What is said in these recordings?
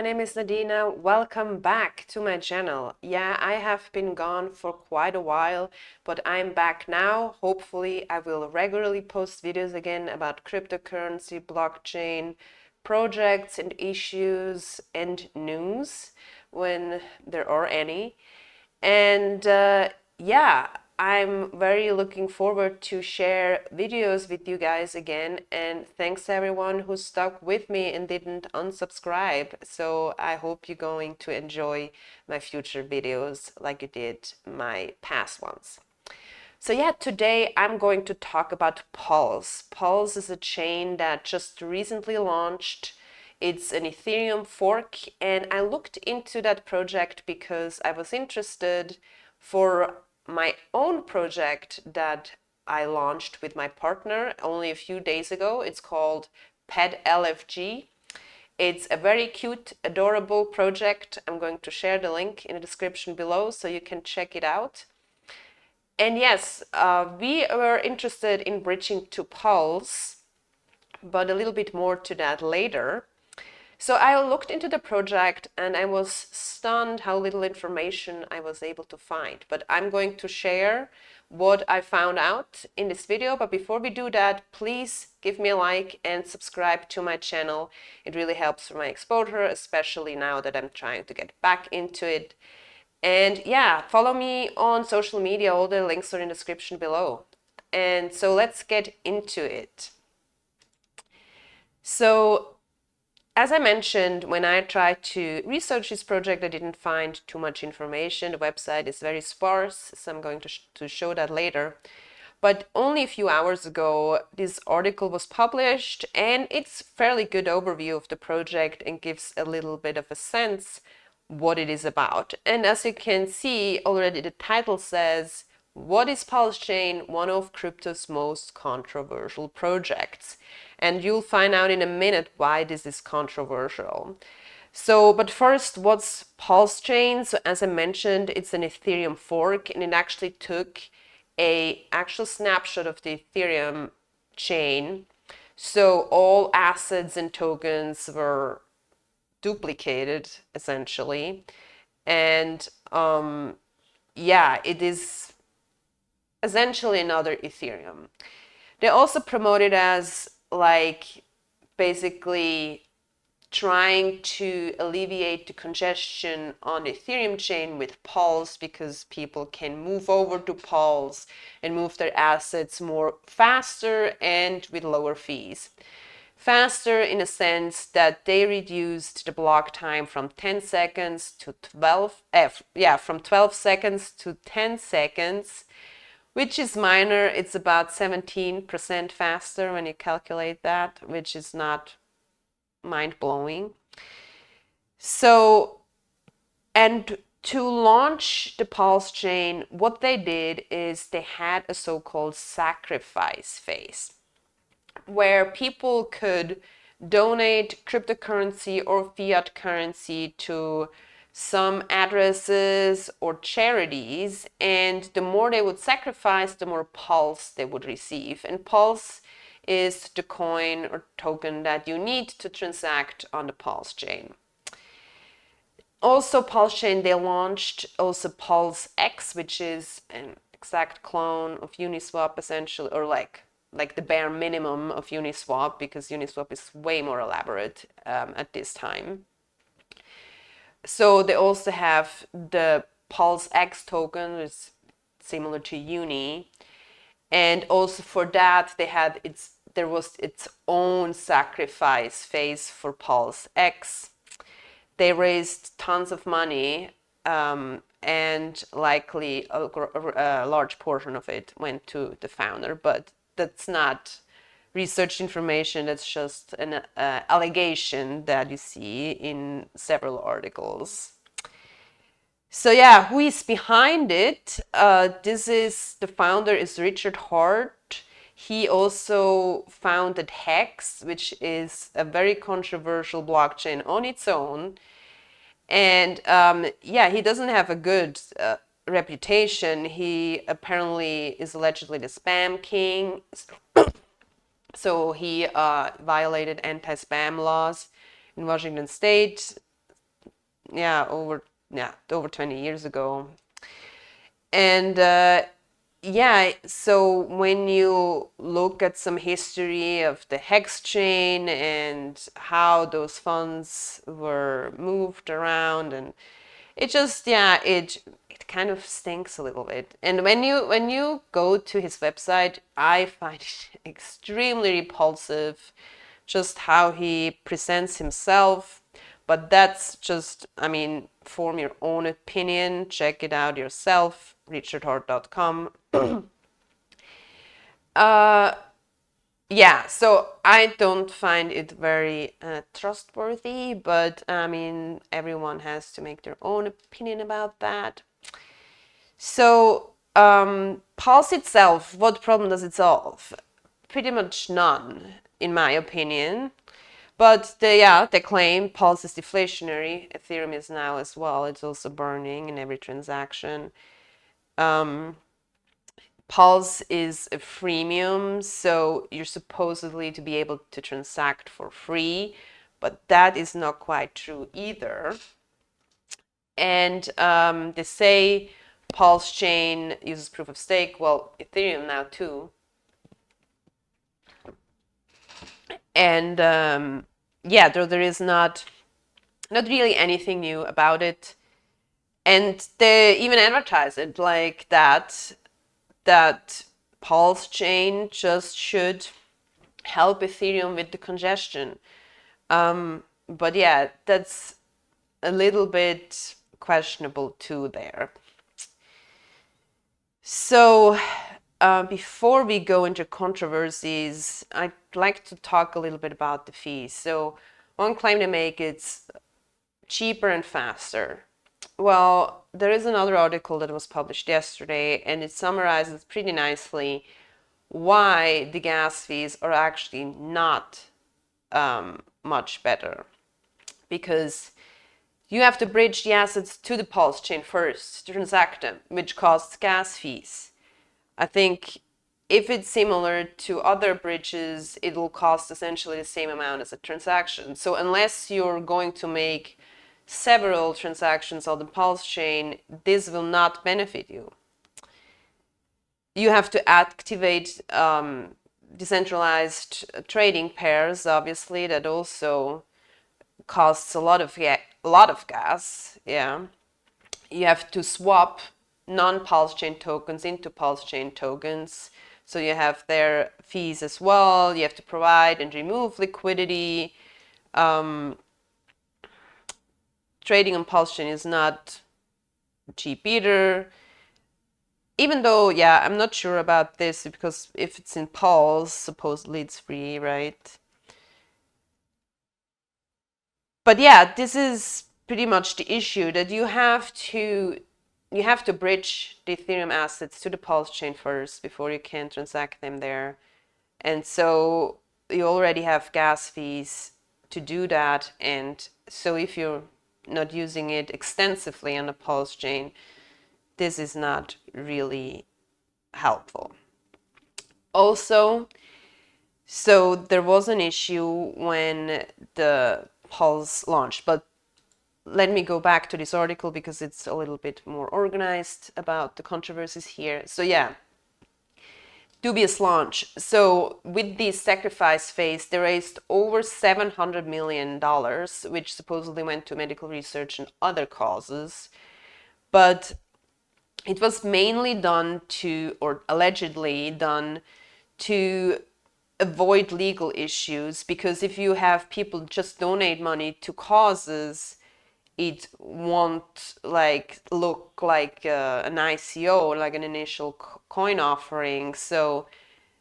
name is Nadina. Welcome back to my channel. Yeah, I have been gone for quite a while, but I'm back now. Hopefully, I will regularly post videos again about cryptocurrency, blockchain, projects and issues and news when there are any. And yeah, I'm very looking forward to share videos with you guys again. And thanks to everyone who stuck with me and didn't unsubscribe. So I hope you're going to enjoy my future videos like you did my past ones. So yeah, today I'm going to talk about Pulse. Pulse is a chain that just recently launched. It's an Ethereum fork, and I looked into that project because I was interested for my own project that I launched with my partner only a few days ago. It's called Pet LFG. It's a very cute, adorable project. I'm going to share the link in the description below so you can check it out. And yes, we were interested in bridging to Pulse, but a little bit more to that later. So I looked into the project and I was stunned how little information I was able to find. But I'm going to share what I found out in this video. But before we do that, please give me a like and subscribe to my channel. It really helps for my exposure, especially now that I'm trying to get back into it. And yeah, follow me on social media. All the links are in the description below. And so let's get into it. So as I mentioned, when I tried to research this project, I didn't find too much information. The website is very sparse, so I'm going to show that later. But only a few hours ago, this article was published, and it's a fairly good overview of the project and gives a little bit of a sense what it is about. And as you can see already, the title says, "What is PulseChain? One of crypto's most controversial projects." And you'll find out in a minute why this is controversial. So, but first, what's PulseChain? So as I mentioned, it's an Ethereum fork, and it actually took an actual snapshot of the Ethereum chain. So all assets and tokens were duplicated essentially. And yeah, it is essentially another Ethereum. They also promote it as like basically trying to alleviate the congestion on the Ethereum chain with Pulse, because people can move over to Pulse and move their assets more faster and with lower fees. Faster in a sense that they reduced the block time from 10 seconds to 12, from 12 seconds to 10 seconds, which is minor. It's about 17% faster when you calculate that, which is not mind-blowing. So, and to launch the Pulse chain, what they did is they had a so-called sacrifice phase, where people could donate cryptocurrency or fiat currency to some addresses or charities, and the more they would sacrifice, the more Pulse they would receive. And Pulse is the coin or token that you need to transact on the Pulse chain. Also, Pulse chain, they launched also PulseX, which is an exact clone of Uniswap essentially, or like the bare minimum of Uniswap, because Uniswap is way more elaborate at this time. So they also have the PulseX token, which is similar to Uni, and also for that there was its own sacrifice phase for PulseX. They raised tons of money, and likely a large portion of it went to the founder, but that's not research information. That's just an allegation that you see in several articles. So yeah, who is behind it? The founder is Richard Hart. He also founded Hex, which is a very controversial blockchain on its own. And yeah, he doesn't have a good reputation. He apparently is allegedly the spam king. So he violated anti-spam laws in Washington State. over 20 years ago. And so when you look at some history of the hex chain and how those funds were moved around, and it just it kind of stinks a little bit. And when you go to his website, I find it extremely repulsive, just how he presents himself. But that's just, I mean, form your own opinion. Check it out yourself, richardhart.com. So I don't find it very trustworthy, but I mean, everyone has to make their own opinion about that. So, Pulse itself, what problem does it solve? Pretty much none, in my opinion. But they claim Pulse is deflationary. Ethereum is now as well. It's also burning in every transaction. Pulse is a freemium, so you're supposedly to be able to transact for free, but that is not quite true either. And they say PulseChain uses proof of stake. Well, Ethereum now too. And there is not really anything new about it. And they even advertise it like that PulseChain just should help Ethereum with the congestion. But yeah, that's a little bit questionable too there. So before we go into controversies, I'd like to talk a little bit about the fees. So one claim they make it's cheaper and faster. Well, there is another article that was published yesterday, and it summarizes pretty nicely why the gas fees are actually not much better. Because you have to bridge the assets to the Pulse chain first to transact them, which costs gas fees. I think if it's similar to other bridges, it will cost essentially the same amount as a transaction. So unless you're going to make several transactions on the Pulse chain, this will not benefit you. You have to activate decentralized trading pairs, obviously, that also costs a lot of gas. Yeah, you have to swap non-Pulse chain tokens into Pulse chain tokens, so you have their fees as well. You have to provide and remove liquidity. Trading on Pulse chain is not cheap either. Even though, I'm not sure about this, because if it's in Pulse, supposedly it's free, right? But yeah, this is pretty much the issue, that you have to bridge the Ethereum assets to the Pulse chain first before you can transact them there. And so you already have gas fees to do that. And so if you're not using it extensively on the Pulse chain, this is not really helpful. Also, so there was an issue when the Pulse launched, but let me go back to this article because it's a little bit more organized about the controversies here. So dubious launch. So with the sacrifice phase, they raised over $700 million, which supposedly went to medical research and other causes. But it was mainly done or allegedly done to avoid legal issues, because if you have people just donate money to causes, it won't look like an ICO, like an initial coin offering. So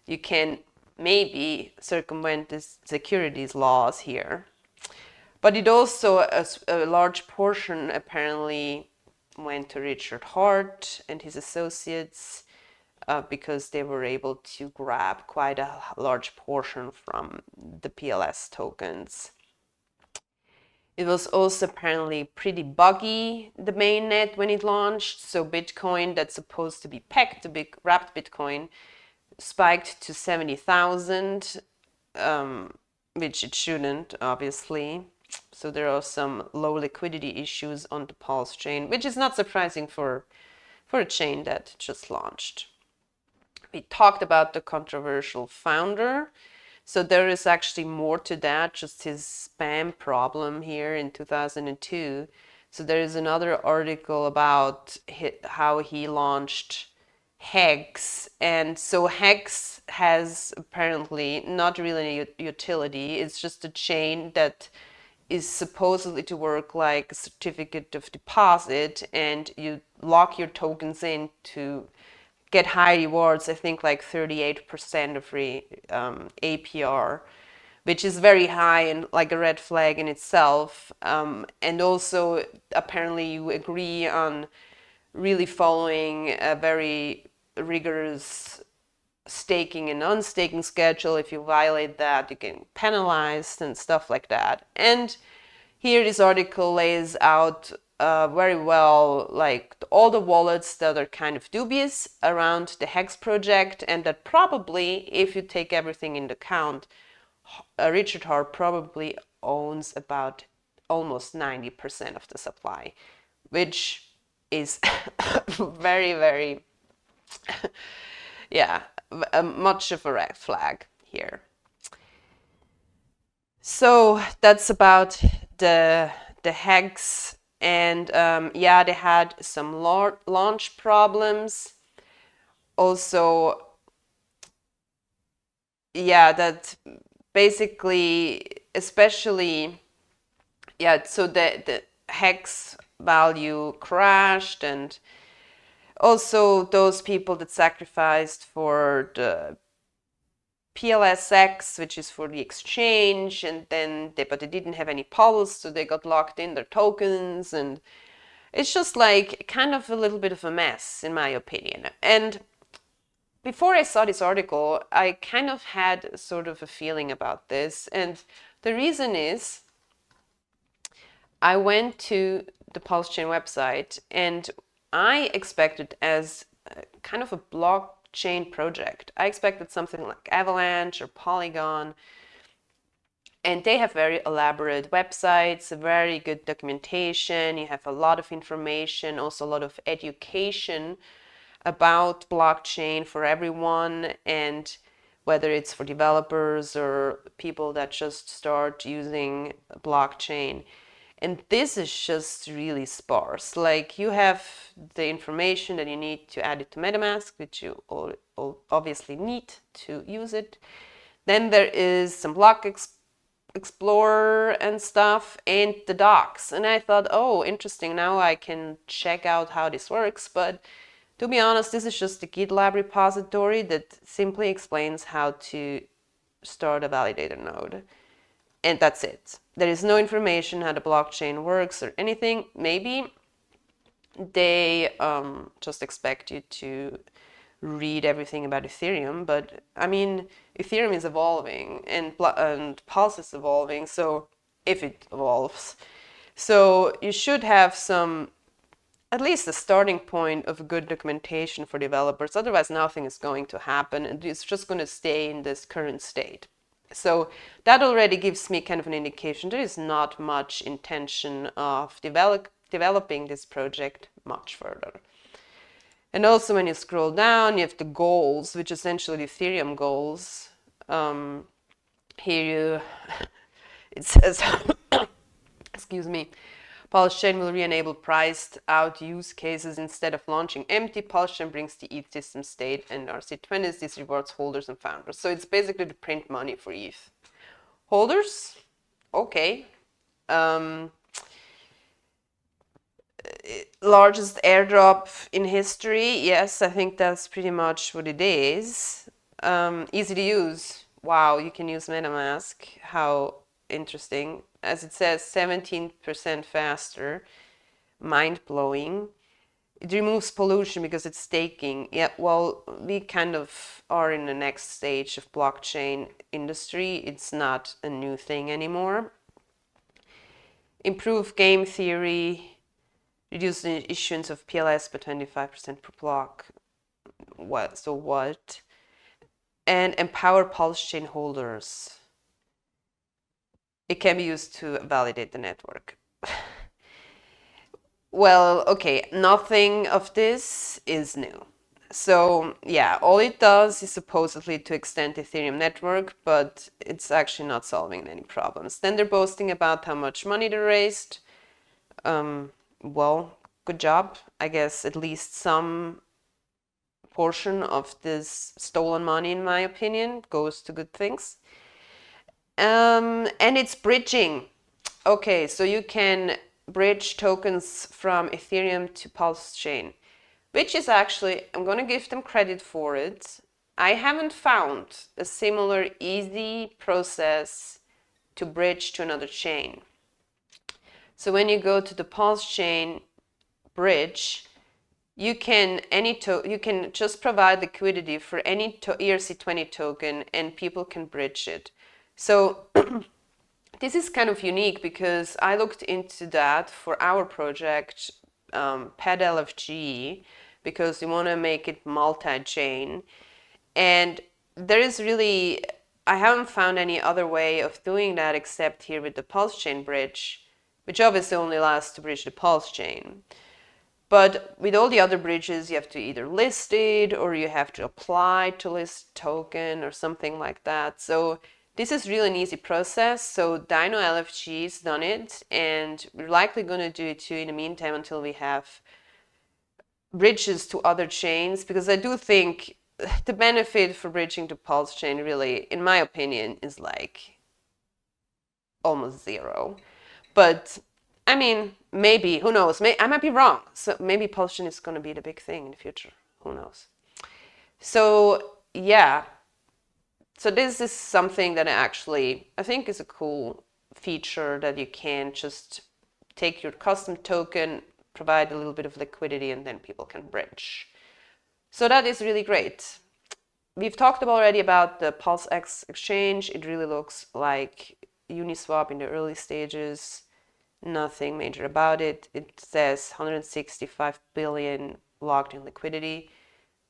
you can maybe circumvent the securities laws here. But it also, a large portion apparently went to Richard Hart and his associates, because they were able to grab quite a large portion from the PLS tokens. It was also apparently pretty buggy, the mainnet, when it launched. So Bitcoin, that's supposed to be pegged, the big wrapped Bitcoin, spiked to 70,000, which it shouldn't, obviously. So there are some low liquidity issues on the Pulse chain, which is not surprising for a chain that just launched. We talked about the controversial founder. So there is actually more to that, just his spam problem here in 2002. So there is another article about how he launched Hex. And so Hex has apparently not really a utility. It's just a chain that is supposedly to work like a certificate of deposit, and you lock your tokens in to get high rewards. I think like 38% of free APR, which is very high and like a red flag in itself. And also, apparently, you agree on really following a very rigorous staking and unstaking schedule. If you violate that, you get penalized and stuff like that. And here this article lays out very well like all the wallets that are kind of dubious around the Hex project, and that probably, if you take everything into account, Richard Hart probably owns about almost 90% of the supply, which is very, very yeah, much of a red flag here. So that's about the Hex, and yeah, they had some launch problems. Also, yeah, that basically, especially, yeah, so the Hex value crashed, and also those people that sacrificed for the PulseX, which is for the exchange, and then but they didn't have any Pulse, so they got locked in their tokens, and it's just like kind of a little bit of a mess, in my opinion. And before I saw this article, I kind of had sort of a feeling about this, and the reason is I went to the PulseChain website, and I expected as kind of a blockchain project. I expected something like Avalanche or Polygon, and they have very elaborate websites, very good documentation. You have a lot of information, also a lot of education about blockchain for everyone, and whether it's for developers or people that just start using blockchain. And this is just really sparse. Like, you have the information that you need to add it to MetaMask, which you obviously need to use it. Then there is some block explorer and stuff, and the docs. And I thought, oh, interesting, now I can check out how this works. But to be honest, this is just a GitLab repository that simply explains how to start a validator node. And that's it. There is no information how the blockchain works or anything. Maybe they just expect you to read everything about Ethereum, but I mean, Ethereum is evolving, and Pulse is evolving, so if it evolves. So you should have some, at least a starting point of good documentation for developers. Otherwise, nothing is going to happen, and it's just going to stay in this current state. So that already gives me kind of an indication there is not much intention of developing this project much further. And also, when you scroll down, you have the goals, which essentially the Ethereum goals. Here it says, excuse me, PulseChain will re-enable priced out use cases instead of launching empty. PulseChain brings the ETH system state, and RC20s, this rewards holders and founders. So it's basically to print money for ETH. Holders, okay. Largest airdrop in history, yes, I think that's pretty much what it is. Easy to use. Wow, you can use MetaMask. How interesting. As it says, 17% faster. Mind-blowing. It removes pollution because it's staking. Yeah, well, we kind of are in the next stage of blockchain industry. It's not a new thing anymore. Improve game theory. Reduce the issuance of PLS by 25% per block. What? So what? And empower PulseChain holders. it can be used to validate the network. Well, okay, nothing of this is new. So yeah, all it does is supposedly to extend the Ethereum network, but it's actually not solving any problems. Then they're boasting about how much money they raised. Well, good job. I guess at least some portion of this stolen money, in my opinion, goes to good things. And it's bridging. Okay, so you can bridge tokens from Ethereum to PulseChain, which is actually, I'm going to give them credit for it. I haven't found a similar easy process to bridge to another chain. So when you go to the PulseChain bridge, you can just provide liquidity for any ERC20 token and people can bridge it. So this is kind of unique because I looked into that for our project, PedLFG, because we want to make it multi-chain. And there is really, I haven't found any other way of doing that except here with the PulseChain bridge, which obviously only allows to bridge the PulseChain. But with all the other bridges, you have to either list it or you have to apply to list token or something like that. So this is really an easy process. So Dino LFG's done it, and we're likely going to do it too in the meantime until we have bridges to other chains, because I do think the benefit for bridging to PulseChain really, in my opinion, is like almost zero. But I mean, maybe, who knows? I might be wrong. So maybe PulseChain is going to be the big thing in the future. Who knows? So yeah, so this is something that I think is a cool feature, that you can just take your custom token, provide a little bit of liquidity, and then people can bridge. So that is really great. We've talked already about the PulseX exchange. It really looks like Uniswap in the early stages. Nothing major about it. It says 165 billion locked in liquidity.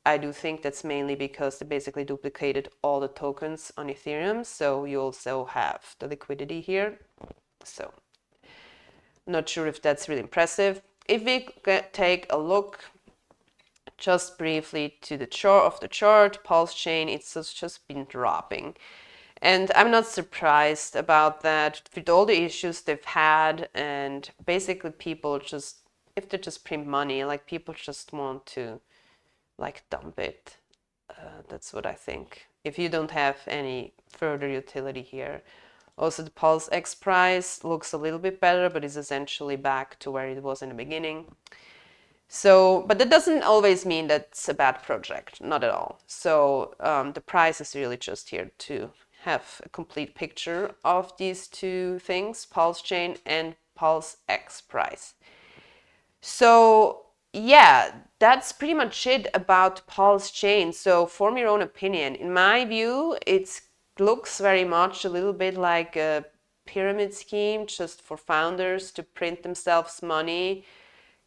I do think that's mainly because they basically duplicated all the tokens on Ethereum, so you also have the liquidity here. So not sure if that's really impressive. If we take a look just briefly to the chart PulseChain, it's just been dropping. And I'm not surprised about that with all the issues they've had, and basically people just, if they just print money, like people just want to like dump it. That's what I think. If you don't have any further utility here. Also, the PulseX price looks a little bit better, but is essentially back to where it was in the beginning. So, but that doesn't always mean that's a bad project, not at all. So the price is really just here to have a complete picture of these two things, PulseChain and PulseX price. So yeah, that's pretty much it about PulseChain. So form your own opinion. In my view, it looks very much a little bit like a pyramid scheme just for founders to print themselves money,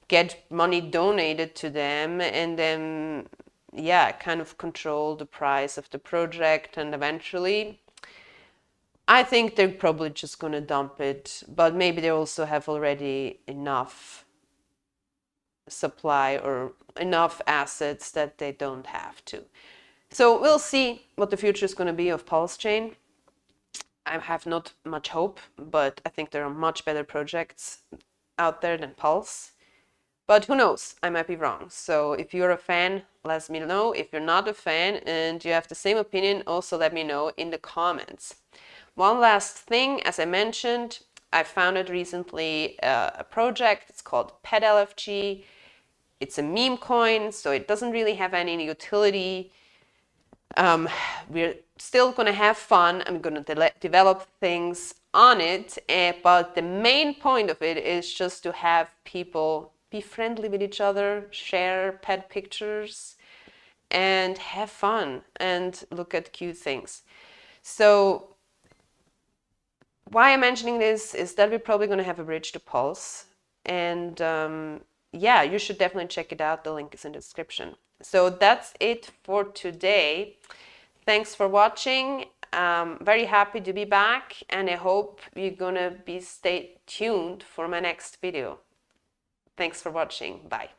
get money donated to them, and then yeah, kind of control the price of the project. And eventually I think they're probably just going to dump it, but maybe they also have already enough supply or enough assets that they don't have to. So we'll see what the future is going to be of PulseChain. I have not much hope, but I think there are much better projects out there than Pulse. But who knows? I might be wrong. So if you're a fan, let me know. If you're not a fan and you have the same opinion, also let me know in the comments. One last thing, as I mentioned, I founded recently a project. It's called PedLFG. It's a meme coin, so it doesn't really have any utility. We're still going to have fun. I'm going to develop things on it, but the main point of it is just to have people be friendly with each other, share pet pictures, and have fun and look at cute things. So why I'm mentioning this is that we're probably going to have a bridge to Pulse, and yeah, you should definitely check it out. The link is in the description. So that's it for today. Thanks for watching. very happy to be back, and I hope you're gonna stay tuned for my next video. Thanks for watching. Bye.